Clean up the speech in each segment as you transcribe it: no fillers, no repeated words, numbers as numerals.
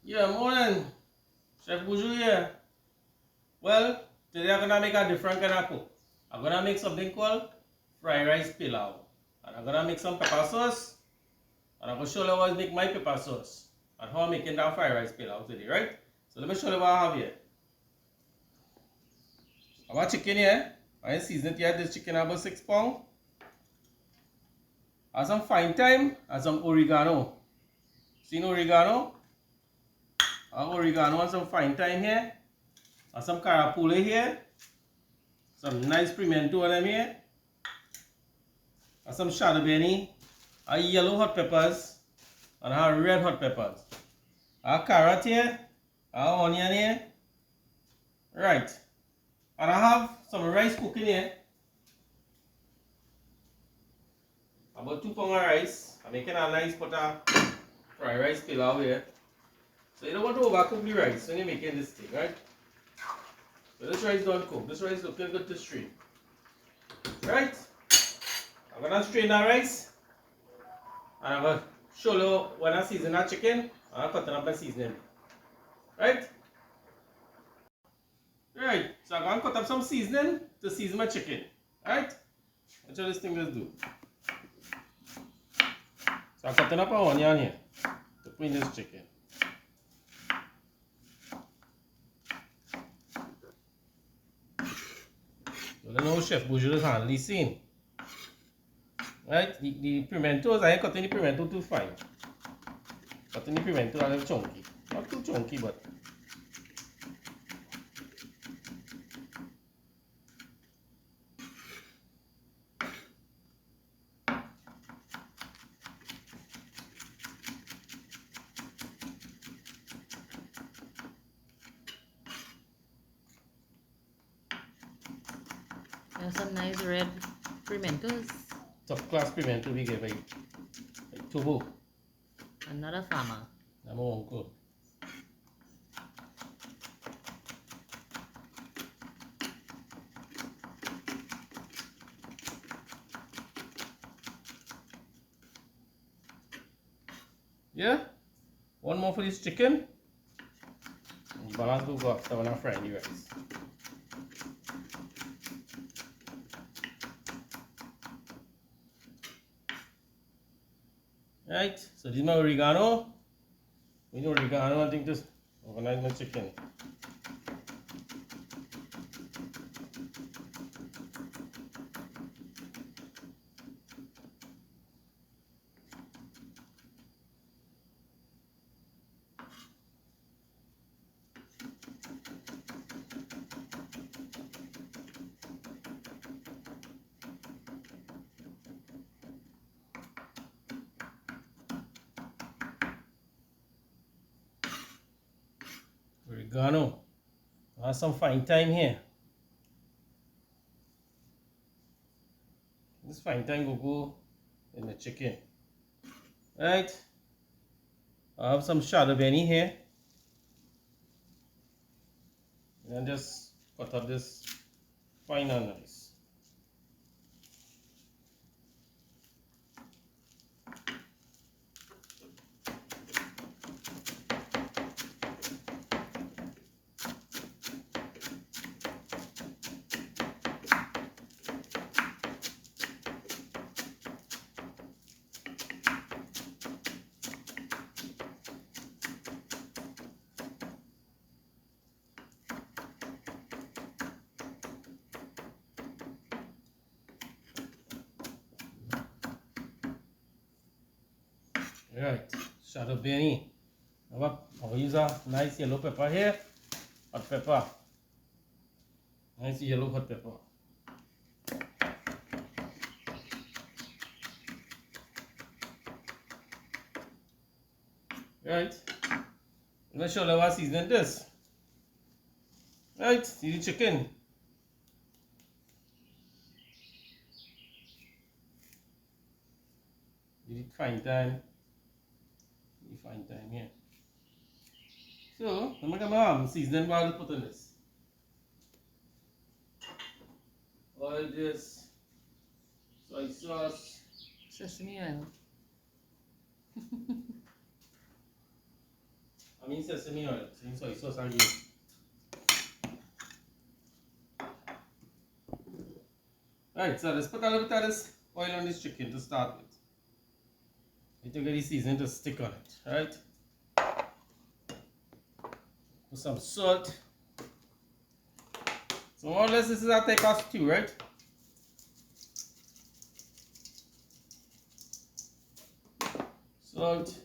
Yeah, morning. Chef Buju here. Well, today I'm gonna make a different kind of cook. I'm gonna make something called fried rice pilau. And I'm gonna make some pepper sauce. And I'm gonna show you how I make my pepper sauce. And how I'm making that fried rice pilau today, right? So let me show you what I have here. I have a chicken here. I ain't seasoned it yet. This chicken about 6 pounds. I have some fine thyme and some oregano. See no oregano? I have oregano and some fine thyme here. And some carapule here. Some nice pimento on them here. And some shadow benny. I have yellow hot peppers. And I have red hot peppers. I have carrot here. I have onion here. Right. And I have some rice cooking here. About 2 pounds of rice. I'm making a nice pot of fried rice pilau here. So you don't want to overcook the rice when you're making this thing, right? So this rice don't cook. This rice looking good to strain. Right? I'm gonna strain that rice. And I'm gonna show you when I season that chicken. I'm cutting up my seasoning. Right? Right. So I'm gonna cut up some seasoning to season my chicken. Right? That's what this thing does do. So I'm cutting up an onion here to put in this chicken. So I know Chef Buju is handling the scene. Right? The pimentos, I ain't cutting the pimento too fine. Cutting the pimento a little chunky. Not too chunky, but. There's some nice red pimentos. Top class pimento we give like Tubu. Another farmer. I'm my uncle. Yeah? One more for this chicken. And the balance will go after when I fry the rice. Right, so this is my oregano. We need oregano, I think just organize my chicken. Oregano. I have some fine thyme here. This fine thyme will go in the chicken. Right. I have some shadow benny here. And just cut up this fine and nice. Right, shadow benny. I'll use a nice yellow pepper here. Hot pepper. Nice yellow hot pepper. Right. I'm gonna show you how I season this. Right, see the chicken. You need fine thyme. Fine thyme here. So, I'm gonna come seasoning what I'll put in this. All this soy sauce, Sesame oil. I mean sesame oil, soy sauce again. Right, so let's put a little bit of this oil on this chicken to start with. You to get the seasoning to stick on it, right? Put some salt. So more or less this is our type of stew, right? Salt.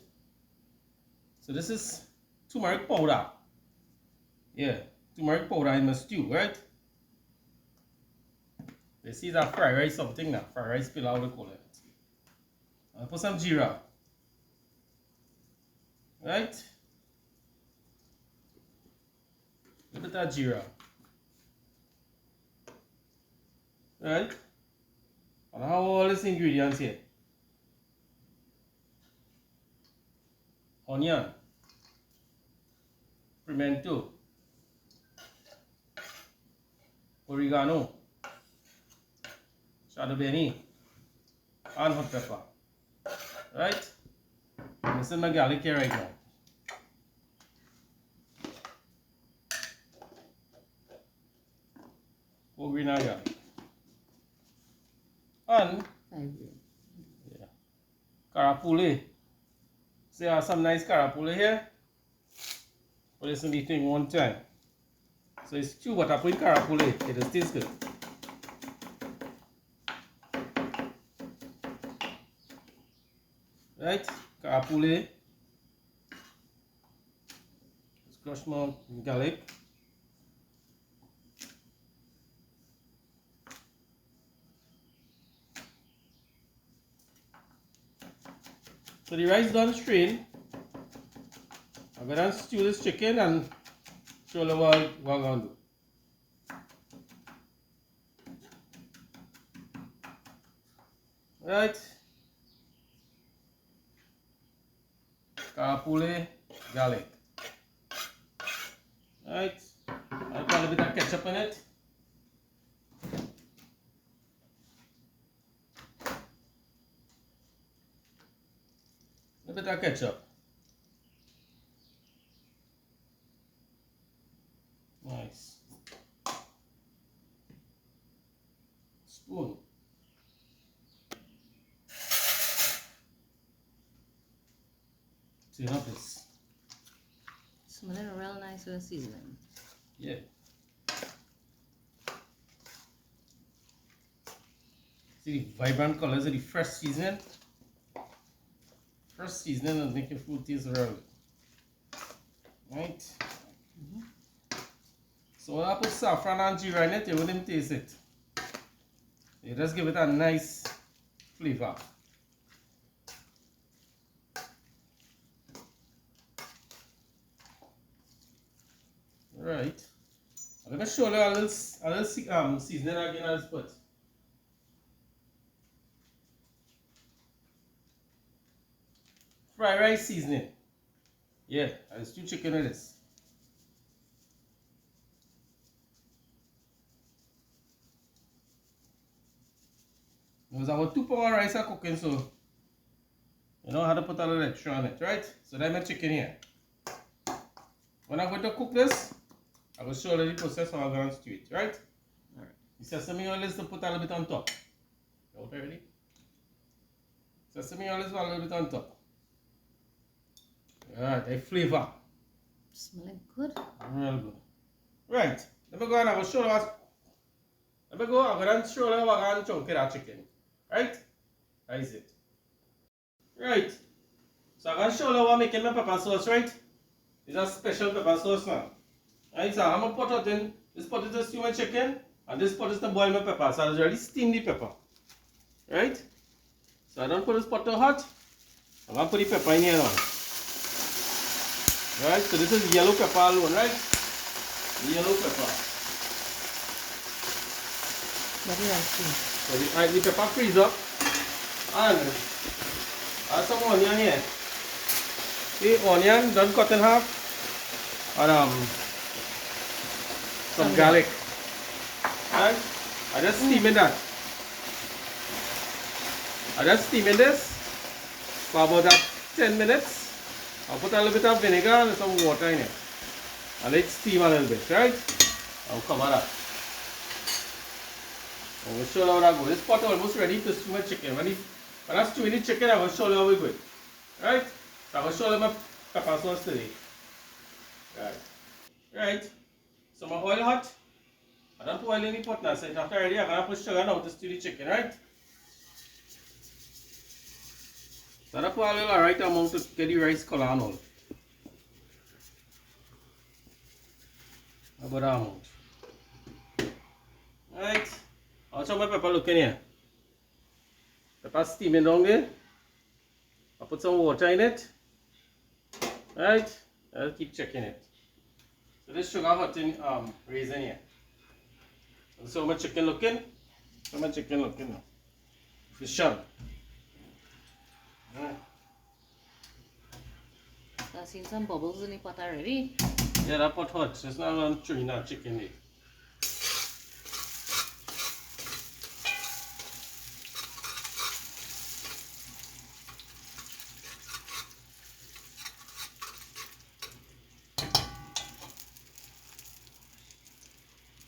So this is turmeric powder. Yeah, turmeric powder in the stew, right? This is a fried rice something now. Fried rice pilau we call it. I'll put some jeera. Right? A little bit of jeera. Right? And I have all these ingredients here. Onion. Pimento. Oregano. Shadow benny. And hot pepper. Right? And this is my garlic here right now. Whole green and garlic. And yeah, carapule. See, I have some nice carapule here. Put this in the thing one time. So it's stew, but I put carapule. It just tastes good. Right? Carapule. Just crush more garlic. So the rice done strained. I'm gonna stew this chicken and show you what I'm gonna do. Right. Carapule, garlic. Right. I'll put a little bit of ketchup in it. A bit of ketchup. Nice. Spoon. See enough this. Smelling real nice with the seasoning. Yeah. See the vibrant colors of the fresh seasoning. Fresh seasoning and make your food taste real good. Right? So when I put saffron and jeera in it, you wouldn't taste it. You just give it a nice flavor. Right. I'm going to show you a little seasoning again I'll put. Fried rice seasoning. Yeah, I'll stew chicken with this. There's about 2 pounds of rice I'm cooking, so you know how to put a little extra on it, right? So that's my chicken here. When I'm going to cook this, I will show you the process how I'm going to stew it, right? Alright. The sesame oil is to put a little bit on top. Okay, ready? Sesame oil is a little bit on top. Alright, a flavor. Smelling good. Real good. Right. Let me go and I will show you what. Let me go, I'm going to show you what I'm going to chunk that chicken. Right? That is it. Right. So I'm going to show you what I'm making my pepper sauce, right? It's a special pepper sauce now. Right, so I'm going to put it in. This pot is to stew my chicken, and this pot is to boil my pepper. So I already steamed the pepper. Right? So I don't put this pot too hot. I'm going to put the pepper in here now. Right, so this is yellow pepper alone, right? Yellow pepper. Very nice. So the pepper freeze up. And I have some onion here. The onion done cut in half. And some garlic. Right? I just steaming that. I just steaming this for about 10 minutes. I'll put a little bit of vinegar and some water in it. And let it steam a little bit, right? I'll cover that. I'm going to show you how that goes. This pot is almost ready to stew my chicken. When I stew the chicken, I'm going to show you how we do it. Right? So I'm going to show you my pepper sauce today. Right. So my oil hot. I don't put oil in the pot now. So after ready, I'm going to put sugar now to stew the chicken, right? So I put a little right amount to get the rice color and all. About that amount. Right. I'll show my pepper looking here. Pepper steaming down there. I'll put some water in it. Right. I'll keep checking it. So this sugar hot in raisin here. And so my chicken looking. So my chicken looking now. It's sharp. I've seen some bubbles in the pot already. Yeah, that pot hot. So it's not on chewing that chicken there.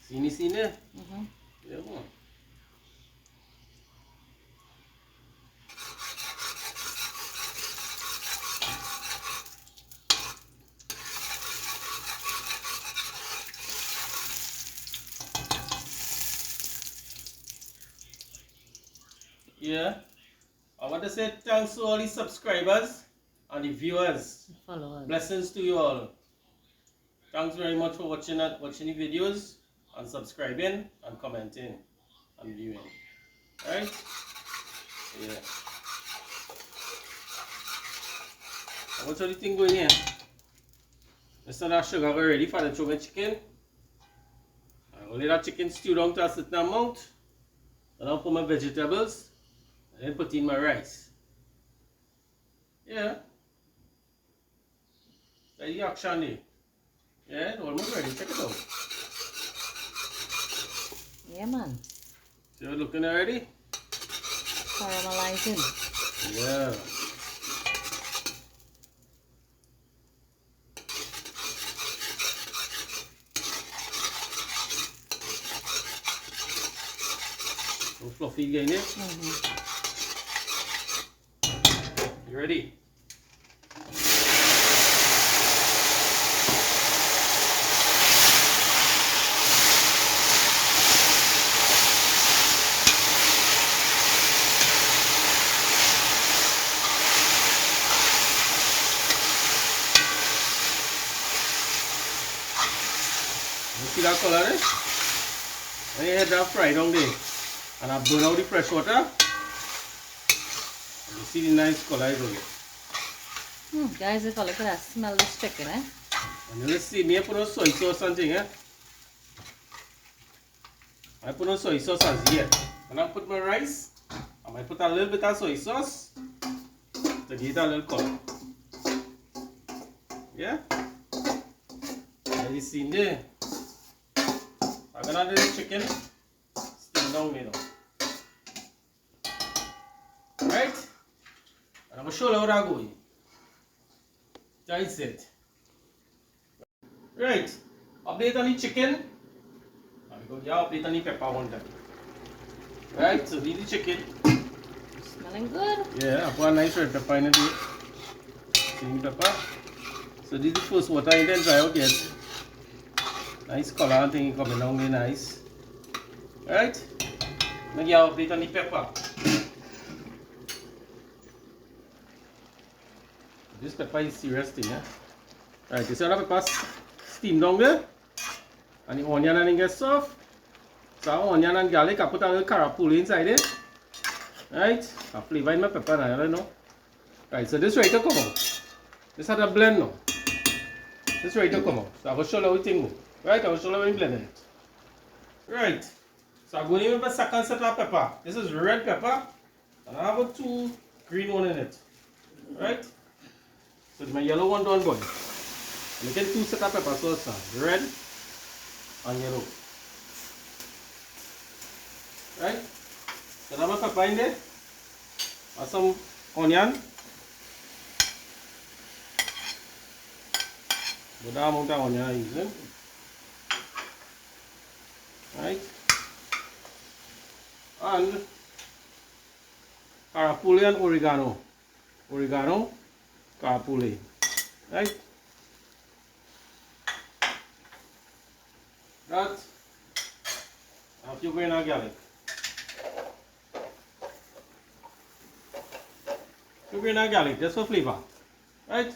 Sini it? Yeah, man. Yeah. I want to say thanks to all the subscribers and the viewers. Followers. Blessings to you all. Thanks very much for watching the videos and subscribing and commenting and viewing. Right? Yeah. I want the thing going here. Let's start that sugar ready for the chocolate chicken. I'll let that chicken stew down to a certain amount. And I'll put my vegetables. And then put in my rice. Yeah. That's the action there. Yeah, almost ready. Check it out. Yeah, man. See how it's looking already? Caramelizing. Yeah. So fluffy again, yeah? You ready? See that color, eh? When you had that fry down there and I burn out the fresh water, and you see the nice color is over. Guys, if I look at that, smell this chicken, eh? And let's see, me put on soy sauce and thing, eh? I put on soy sauce as yet. When I put my rice, I might put a little bit of soy sauce to give it a little color. Yeah? As you see there. I'm gonna do the chicken steam down there now. Right? And I'm gonna show you how that goes. That's it. Right. Update on the chicken. I'm going to update on the pepper one time. Right, so this is the chicken. Smelling good. Yeah, I put a nice red pepper in it. See the pepper? So this is the first water I didn't dry out yet. Nice color and thing coming down there nice. Right? Now you update on the pepper. This pepper is serious thing, eh? Right, you see how the pepper steam down there? And the onion and it gets soft. So onion and garlic, I put a little carapuli inside it. Right? I flavor in my pepper now, I don't know. Right, so this ready to come out. This had a blend now. This ready to come out. So I will show you how it thing go. Right, I will show you how we blend it. Right. So I'm going in with my second set of pepper. This is red pepper. And I have 2 green one in it. Right? So my yellow one don't boil. I'm making 2 sets of pepper sauce. Red and yellow. Right? So now my pepper in there. And some onion. But that amount of onion I'm using. Right? And carapule and oregano. Oregano, carapule. Right? That. A few grains of garlic. Few grains of garlic, just for flavor. Right?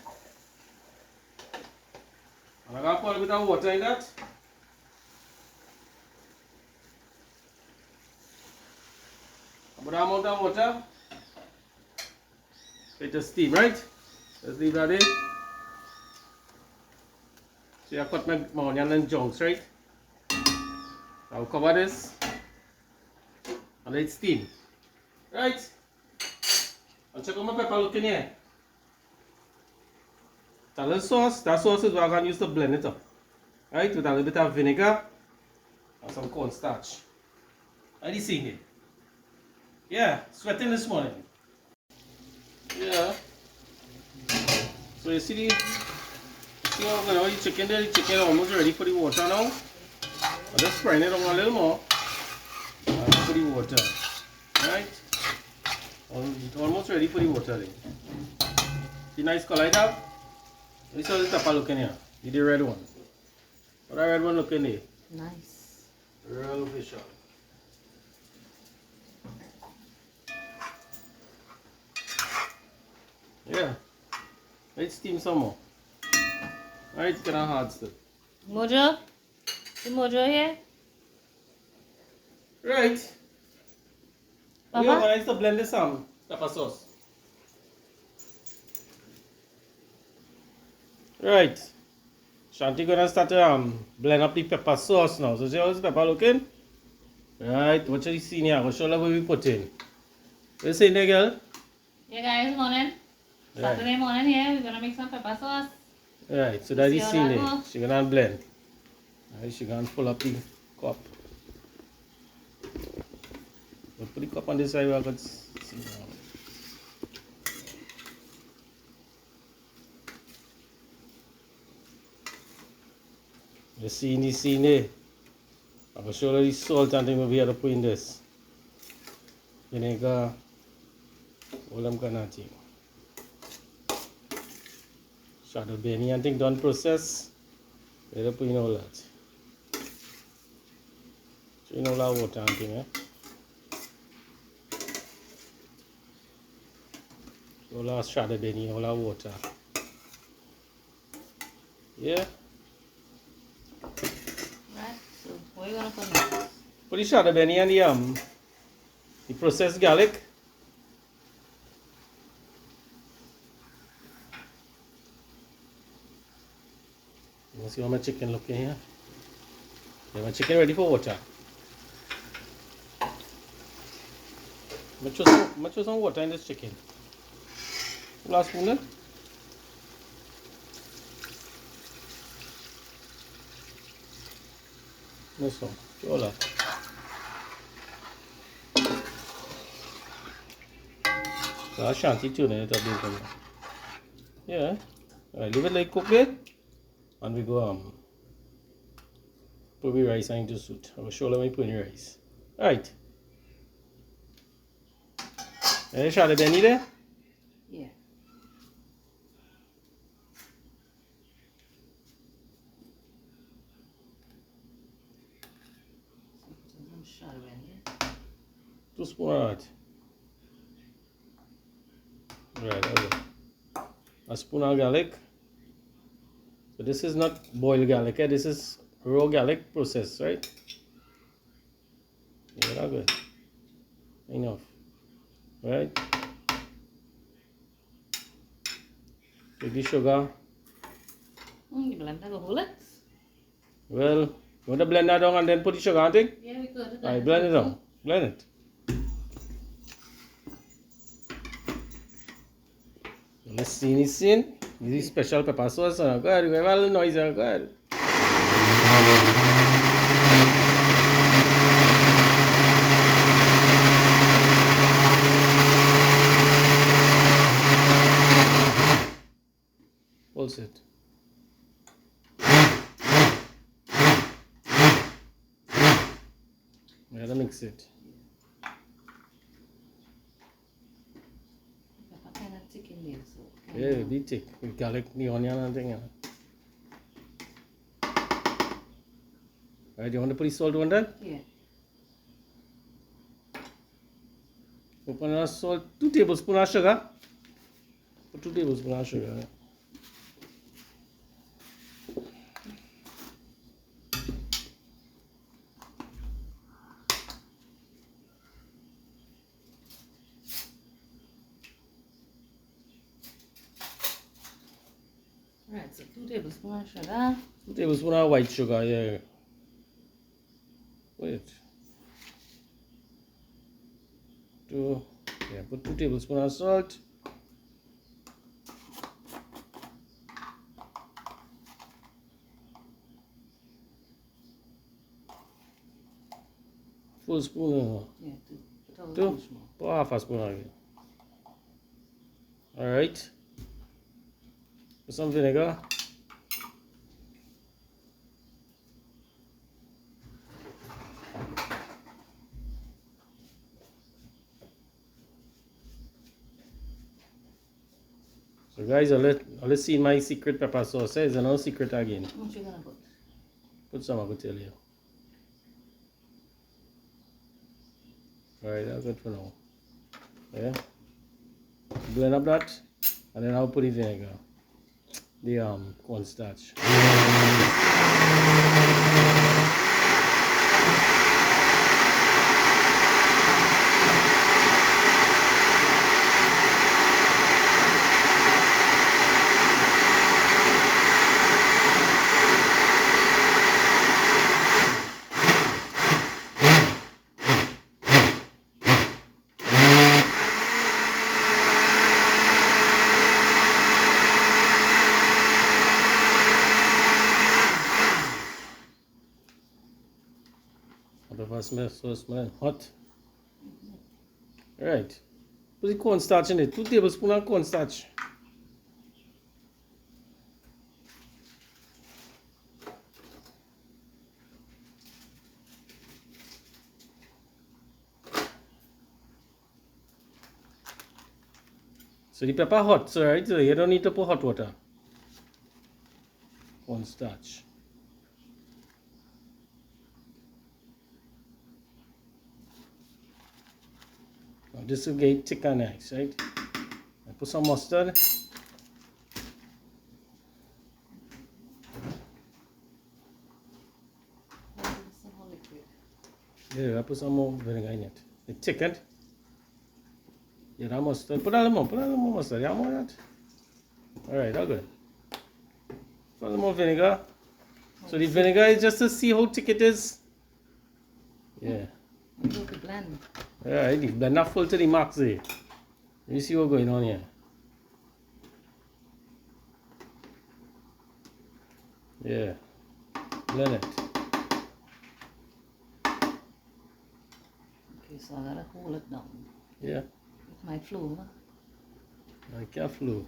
And I'm going to put a bit of water in that. About that amount of water. Let it steam, right? Let's leave that in. So I cut my onion in chunks, right? I'll cover this and let it steam. Right? And check out my pepper looking here. That little sauce, that sauce is what I'm going to use to blend it up. Right? With a little bit of vinegar and some cornstarch. How do you see it? Yeah, sweating this morning. Yeah. So you see how the chicken there? The chicken almost ready for the water now. I'm just frying it on a little more. And put the water. Right? Almost ready for the water there. See nice color it have? This is the pepper looking here. See the red one. What that red one looking there? Nice. Real official. Yeah. Let's steam some more. Alright, it's kind of hard still. Mojo? Is Mojo here? Right. We Papa? organize to blend this pepper sauce. Right. Shanti gonna start to blend up the pepper sauce now. So see how this pepper looking? Right, what you see here? I'll show you what we put in. What you saying there, girl? Yeah guys, morning. Saturday morning here, we're gonna make some pepper sauce. Right, so that is See how seen that there. goes? She gonna blend. Right, she gonna pull up the cup. We'll put the cup on this side where I could see now. You see in the scene there? I will show you the salt and thing we have to put in this. Vinegar, all them kind of thing. Shadow benny and thing done process. We have to put in all that. So you know all that water and thing, eh? All that shadow benny, all that water. Yeah? Right, so what are you gonna put next? Put the shadow benny and the processed garlic. You see how my chicken looking here? Yeah, my chicken ready for water. Much some water in this chicken. Last spoon, eh? This one. All that. So I shanty tune it up there. Yeah. Alright, leave it like cook it. And we go put the rice into suit. I will show you when you put in the rice. Alright. Any shot of Benny there? Yeah. Some shadow in here. 2 spoons of that. Right, okay. A spoon of garlic. So this is not boiled garlic, eh? This is raw garlic processed, right? Yeah, that's good. Enough. Right? Take the sugar. You blend that whole it? Well, you want to blend that down and then put the sugar on it? Yeah, we could. Alright, blend it down. Blend it. Let's see this scene. This is special pepper sauce. Go ahead, we have a little noise. Go ahead. Pulse it. You gotta mix it. Pepper kind of thick in there, so. Yeah, be thick. With garlic, the onion and thing. Alright, you want to put the salt on that? Yeah. Open our salt, 2 tablespoons of sugar. Put 2 tablespoons of sugar. Right, so 2 tablespoons of sugar. 2 tablespoons of white sugar, yeah. Wait. 2, yeah, put 2 tablespoons of salt. Full spoon. Yeah, 2. 2. Put half a spoon again. Alright. Put some vinegar. So guys, I'll see my secret pepper sauce. It's no secret again. What you gonna put? Put some, I will tell you. Alright, that's good for now. Yeah. Blend up that, and then I'll put the vinegar. The cornstarch. Pepper smell hot. Alright. Put the cornstarch in it. 2 tablespoons of cornstarch. So the pepper hot, so right? So you don't need to put hot water. Cornstarch. Now this will get thick and nice, right? I put some mustard. Some more liquid. Yeah, I put some more vinegar in it. It thickened. Yeah, that mustard. Put a little more mustard. Yeah, more of that. Alright, that's good. Put a little more vinegar. So the vinegar is just to see how thick it is. Yeah. You go to blend. Alright, the blend not full to the max there. You see what's going on here. Yeah. Blend it. Okay, so I gotta hold it down. Yeah. It might flow, huh? I can't flow.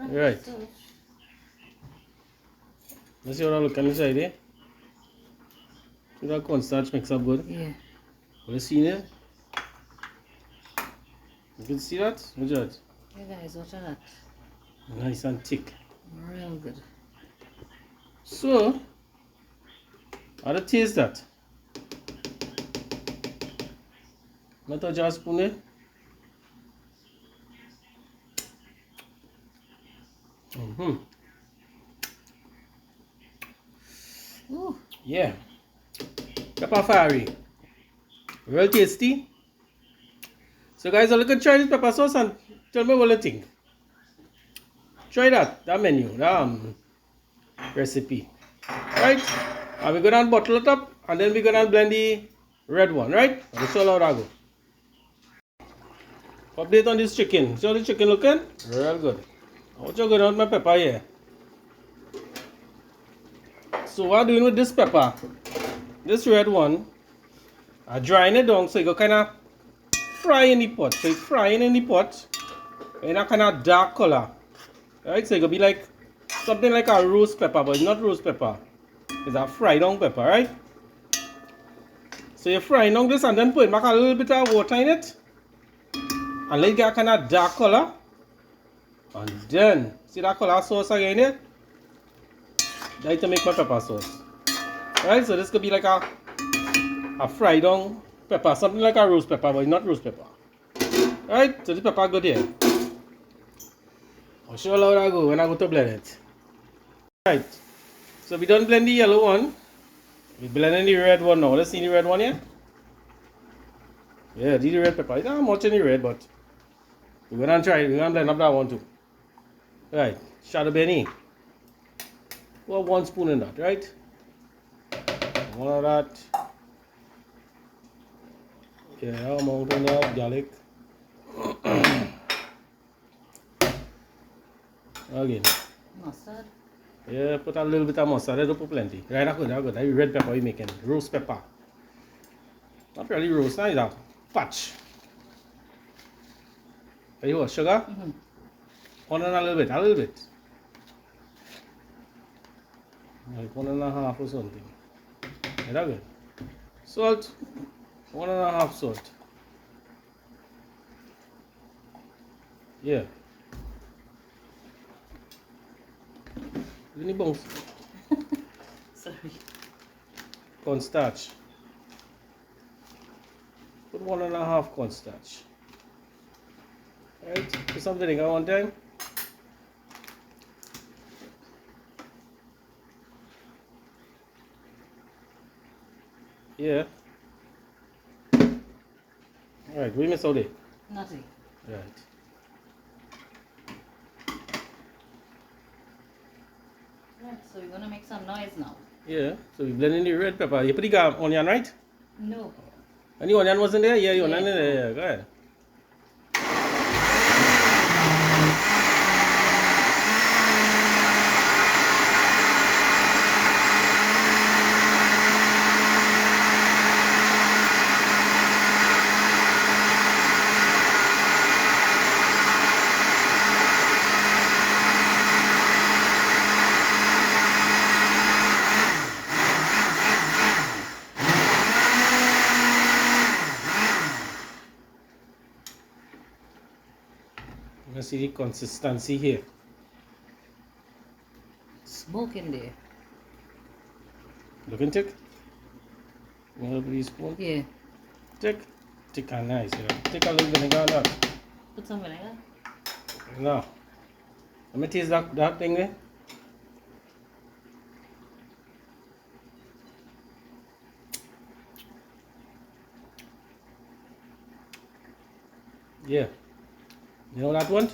Right. So, Let's see what I look inside there. See that cornstarch mix up good. yeah. Let's see there. You can see that? Look at that. Hey guys, watch that. Nice and thick. Real good. So, how to taste that? Not a jar spoon there. Ooh. Yeah. Pepper fiery. Real tasty. So guys, I'll look at try this pepper sauce and tell me what you think. Try that menu, that recipe. Right? And we're gonna bottle it up and then we're gonna blend the red one, right? I'll show you how that go. Update on this chicken. See how the chicken looking? Real good. What you going on with my pepper here? So what I'm doing with this pepper, this red one, I'm drying it down so you go kind of fry in the pot. So it's frying in the pot in a kind of dark color. Right? So it's going to be like something like a roast pepper, but it's not roast pepper. It's a fried down pepper, right? So you're frying down this and then put back a little bit of water in it. And let it get a kind of dark color. And then, see that color sauce again here? That's to make my pepper sauce. Right? So this could be like a fried down pepper. Something like a roast pepper, but it's not roast pepper. Right? So this pepper good here. I'll show you how that go when I go to blend it. Right. So we done blend the yellow one. We blending the red one now. Let's see the red one here. Yeah, the red pepper. It's not much in the red, but we're gonna try it. We're gonna blend up that one too. Right, shadow benny. Well, 1 spoon in that, right? One of that. Yeah, amount in that garlic. Again. Mustard. Yeah, put a little bit of mustard. Don't put plenty. Right, that's good. That's good. That's red pepper we making. Roast pepper. Not really roast. Now it's a patch. Are you what? Sugar? One and a little bit. A little bit. Like 1.5 or something. Yeah, that's good. Salt. 1.5 salt. Yeah. Any bones? Sorry. Cornstarch. Put 1.5 cornstarch. Right? Put some vinegar one time. Yeah. Alright, we miss all day. Nothing. Right. Right, so we're gonna make some noise now. Yeah. So we blend in the red pepper. You put the onion, right? No. And the onion wasn't there? Yeah, the onion in there. Yeah, go ahead. Let's see the consistency here. Smoke in there. Looking thick? A little bit of spoon? Yeah. Thick? Thick and nice, yeah. Take a little vinegar on that. Put some vinegar. Now, let me taste that thing there. Yeah. You know that one?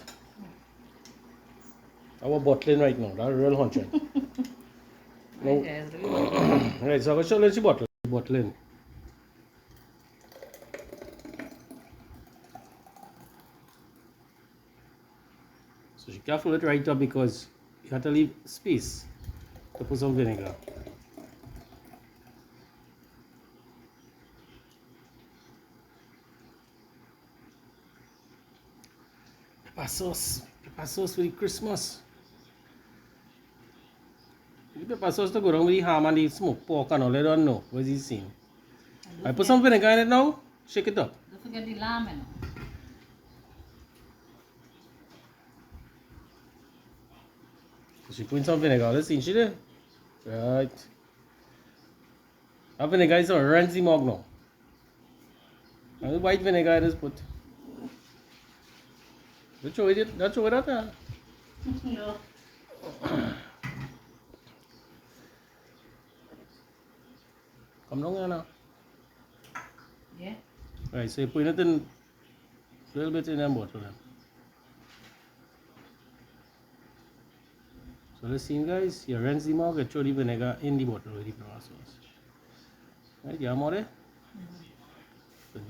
Our bottling right now. That's real hunching. No. Right, so I'm going to show you the bottling. So you careful it right up because you have to leave space to put some vinegar. Pepper sauce for the Christmas. The pepper sauce to go down with the ham and the smoked pork and all. I don't know. What's he saying? I put some vinegar in it now. Shake it up. Don't forget the lamb, you know. So she put some vinegar. Let's see. She did. Right. That vinegar is a Renzi mug now. And the white vinegar I just put. Don't show it. Don't show it up there. No. Come down here now. Yeah. Right, so you put it in a little bit in that bottle then. So let's see guys, you rinse the mug and throw the vinegar in the bottle with the pepper sauce. Right, you have more there?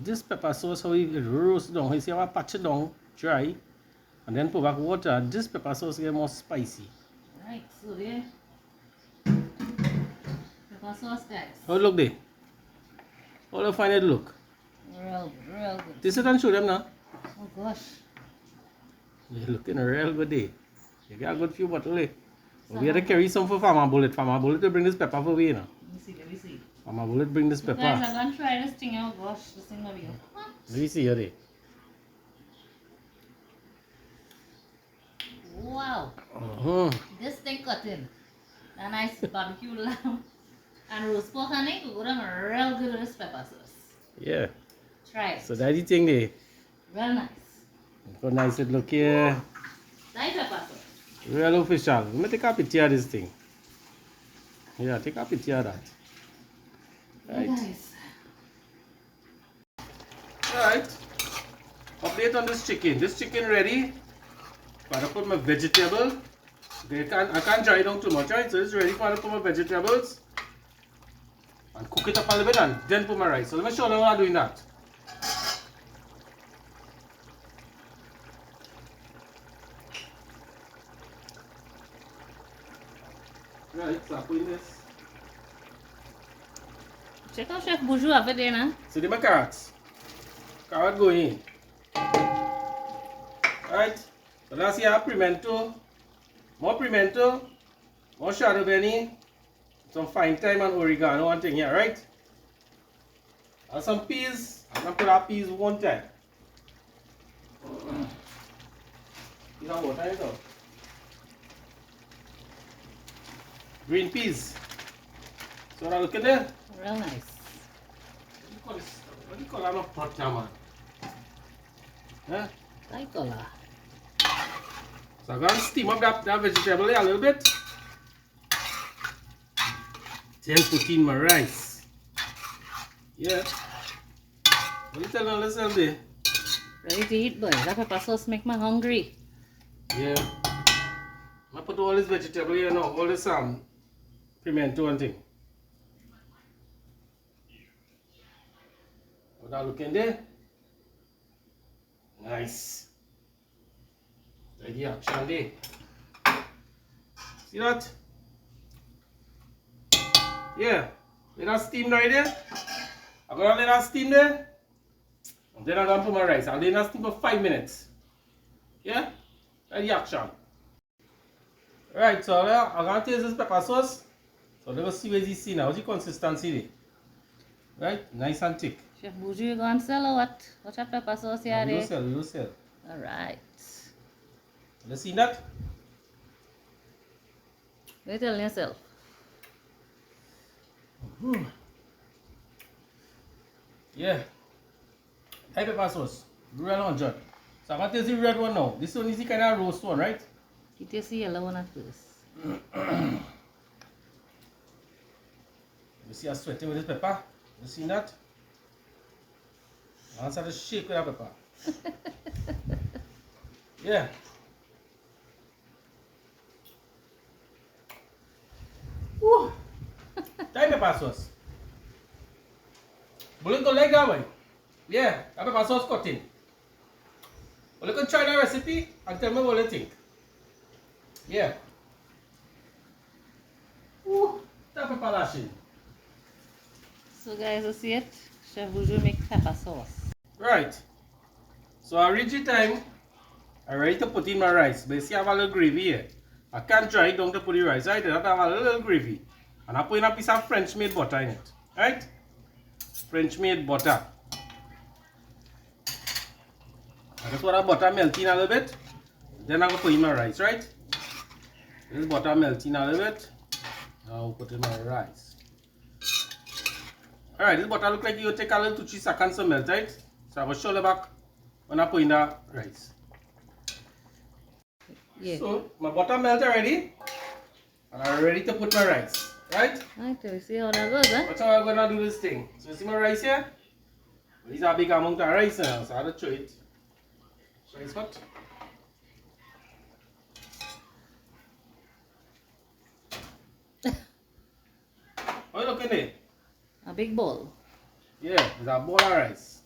This pepper sauce, how it roasts down, you see how I patch it down dry, and then put back water. This pepper sauce get more spicy. Right, so there. Pepper sauce, guys. How it look there? How do find it look? Real good. Taste it and show them now. Oh gosh. You're looking real good there. You got a good few bottles there. We had to carry some for Farmer Bullet. Farmer Bullet to bring this pepper for me, you know. Let me see. Farmer Bullet bring this pepper. Guys, I'm gonna try this thing. Oh gosh, this thing gonna be hot. Let me see here there. Wow. This thing cut in. A nice barbecue lamb and roast pork and it will go down real good with this pepper sauce. Yeah. Try it. So that's the thing there. Real nice. How nice it look here. Nice pepper sauce. Real official. Let me take a picture of this thing. Yeah, take a picture of that. Right. Guys. Alright. Update on this chicken. This chicken ready. Gotta put my vegetable. I can't dry it down too much, right? So it's ready for me to put my vegetables. And cook it up a little bit and then put my rice. So let me show you how I'm doing that. Right, so I'm putting this. Check out Chef Buju have it there now. So the my carrots. Carrot going in. Right. So that's here pimento. More pimento. More shadow benny. Some fine thyme and oregano and thing here, right? And some peas. I'm gonna put our peas one time. You know what I know? Green peas. So what I look at there? Real nice. What do you call that? Not pot man. Huh? Like color. So I'm going to steam up that vegetable there a little bit. Then put in my rice. Yeah. What you tell them yourself there? Ready to eat, boy. That pepper sauce make me hungry. Yeah. I put all this vegetable here now, all this pimento and thing. How that looking there? Nice. Ready action there. See that? Yeah. Let that steam right there. I'm gonna let that steam there. And then I'm gonna put my rice. I'll let that steam for 5 minutes. Yeah? Ready action. Right, so I'm gonna taste this pepper sauce. So let's see where this see now. What's the consistency there? Right? Nice and thick. Chef Buju, you going to sell or what? What's your pepper sauce here? We will sell. Alright. Let's see that. You tell yourself. Yeah. High pepper sauce. Real 100. So I'm going to taste the red one now. This one is the kind of roast one, right? You taste the yellow one at first. You see I'm sweating with this pepper? You see that? I want to shake with that pepper. Yeah. Woo! Thai pepper sauce. Bullet don't like that one. Yeah, that pepper sauce cut in. Well, you can try the recipe and tell me what you think. Yeah. Woo! That pepper lashing. So guys, you see it? Chef Buju make pepper sauce. Right. So I reach the time. I'm ready to put in my rice. But you see I have a little gravy here. I can't dry it down to put the rice. Right? I have a little gravy. And I put in a piece of French made butter in it. Right? French made butter. I just want the butter melting a little bit. Then I'm going to put in my rice, right? This butter melting a little bit. Now I'll put in my rice. Alright, this butter look like it will take a little 2-3 seconds to melt, right? So I will show you back when I put in the rice. Yeah. So my butter melted already. And I'm ready to put my rice. Right? Right, we see how that goes, eh? That's how I'm gonna do this thing. So you see my rice here? This is a big amount of rice now, so I have to throw it. Rice hot. How you looking there? A big bowl. Yeah, it's a bowl of rice.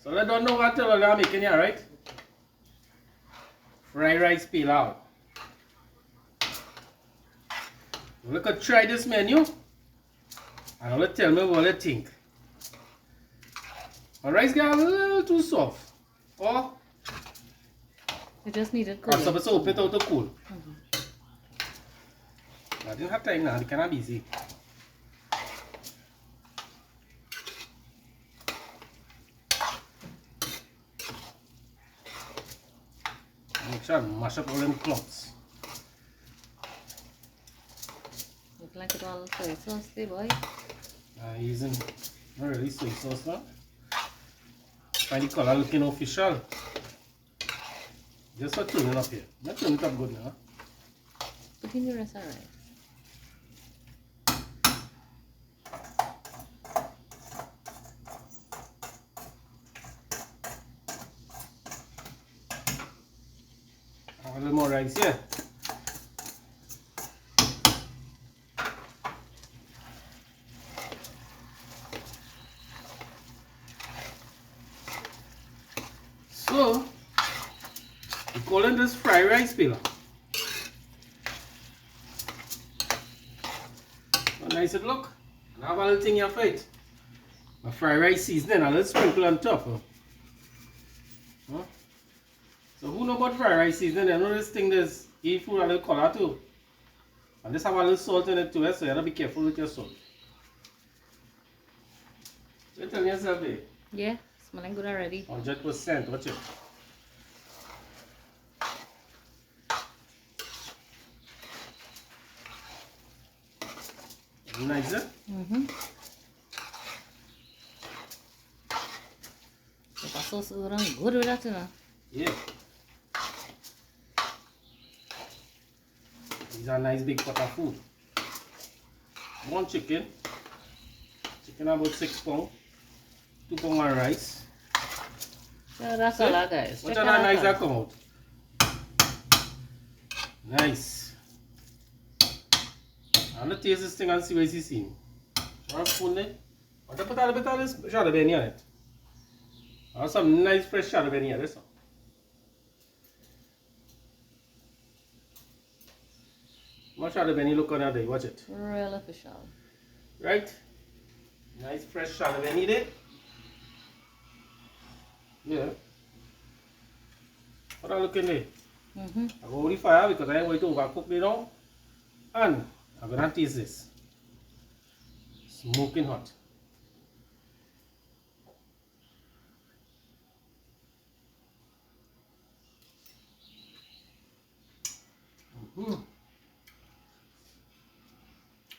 So let them know what I'm making here, right? Fried rice pilau. Look at try this menu and let's tell me what you think. The rice got a little too soft. Or It just needed I'm cooling. supposed to open it out to cool. I didn't have time now, I cannot be busy. Make sure I mash up all them clots. Look like it all soy sauce, there, boy. Using not really soy sauce now. Find the color looking official. Just for tuning up here. Not tuning it up good now. Put in the rest of rice. A little more rice here. So, we call it this fried rice pillar. How nice it look. And I have a little thing here for it. My fried rice seasoning, a little sprinkle on top. Huh? So who know about fried rice seasoning? They know this thing there's give food a little color too. And this have a little salt in it too, so you have to be careful with your salt. So you tell yourself there. Yeah, smelling good already. 100%, watch it. Nice, eh? The sauce is good with that, you know. Yeah. These are nice big pot of food. One chicken. Chicken about 6 pounds. 2 pounds of rice. Yeah, that's all that, guys. Watch Check how it nice out. that come out. Nice. I'm gonna taste this thing and see what you see. One spoon there. I'm gonna put a little bit of this shadow benny on it. I have some nice fresh shadow benny here. This one. What shadow benny look on there? Watch it. Real official. Right? Nice fresh shadow benny there. Yeah. What I look in there? I go over the fire because I ain't going to overcook it now. And I'm gonna taste this. Smoking hot.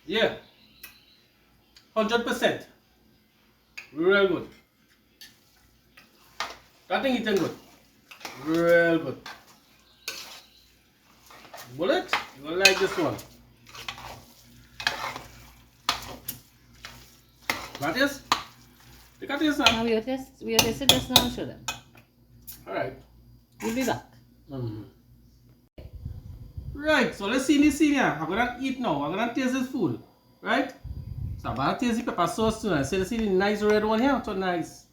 Yeah. 100%. Real good. That thing eating good. Real good. Bullet, you will like this one. That is? Look at this now. Now we have tasted this now and show them. Alright. We'll be back. Right, so let's see this scene here. I'm gonna eat now. I'm gonna taste this food. Right? So I'm gonna taste the pepper sauce tonight. See the nice red one here? So nice.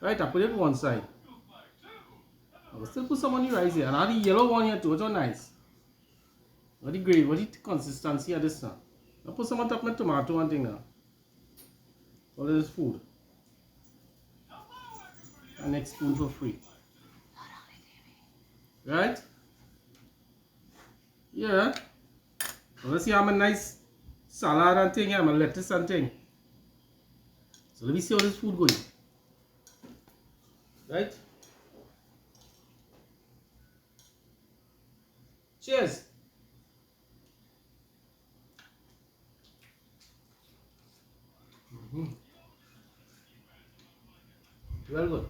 Right, I put it one side. I will still put some on the rice here. And I have the yellow one here too. So nice. What the gravy? What the consistency of this now? I'll put some on top of my tomato and thing now. All of this food. And next spoon for free. Right? Yeah. So let's see how my nice salad and thing here, my lettuce and thing. So let me see how this food going. Right? Cheers. Very good.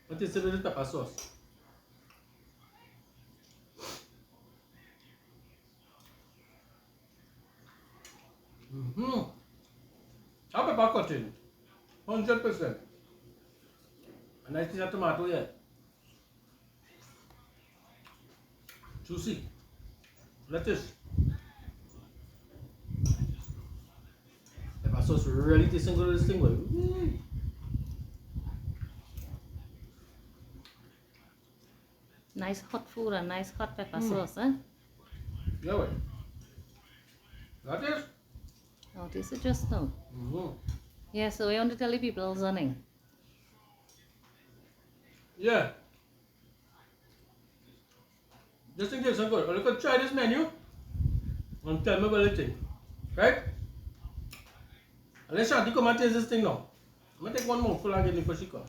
What is the pepper sauce? How pepper cutting? 100%. A nice piece of tomato here. Juicy. Lettuce. Pepper sauce really tasting good with this thing, boy. Nice hot food and nice hot pepper sauce, huh? Yeah, boy. That is. Oh, this is just now. Yeah, so we want to tell the people something. Yeah. This thing tastes so good. Well, you could try this menu and tell me what you think. Right? And let Shanti come and taste this thing now. I'm going to take one more full again before she comes.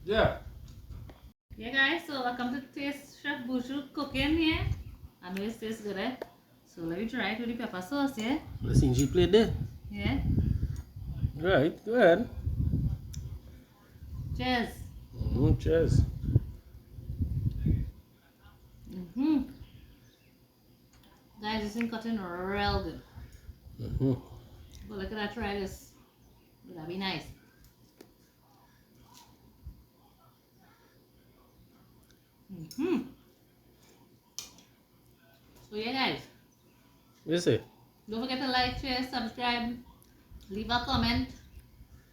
Yeah. Yeah, guys, so welcome to Taste Chef Buju cooking here. I know it tastes good, eh? So let me try it with the pepper sauce, yeah? Let's see, she played there. Yeah. Right, go ahead. Cheers. Cheers. Guys, this thing cutting real good. But look at that, try this. Would that be nice? So yeah, guys. What is it? Don't forget to like, share, subscribe, leave a comment.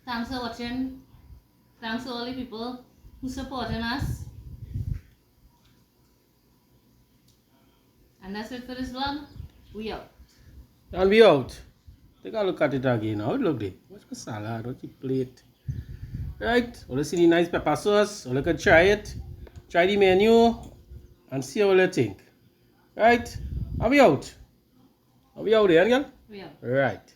Thanks for watching. Thanks to all the people who supporting us. And that's it for this vlog. We out. And we out. Take a look at it again. How it look there? What's the salad? What's the plate? Right. Well, let's see the nice pepper sauce. Well, look at try it. Try the menu and see what you think. Right. And we out. Are we out there, girl? We out. Right.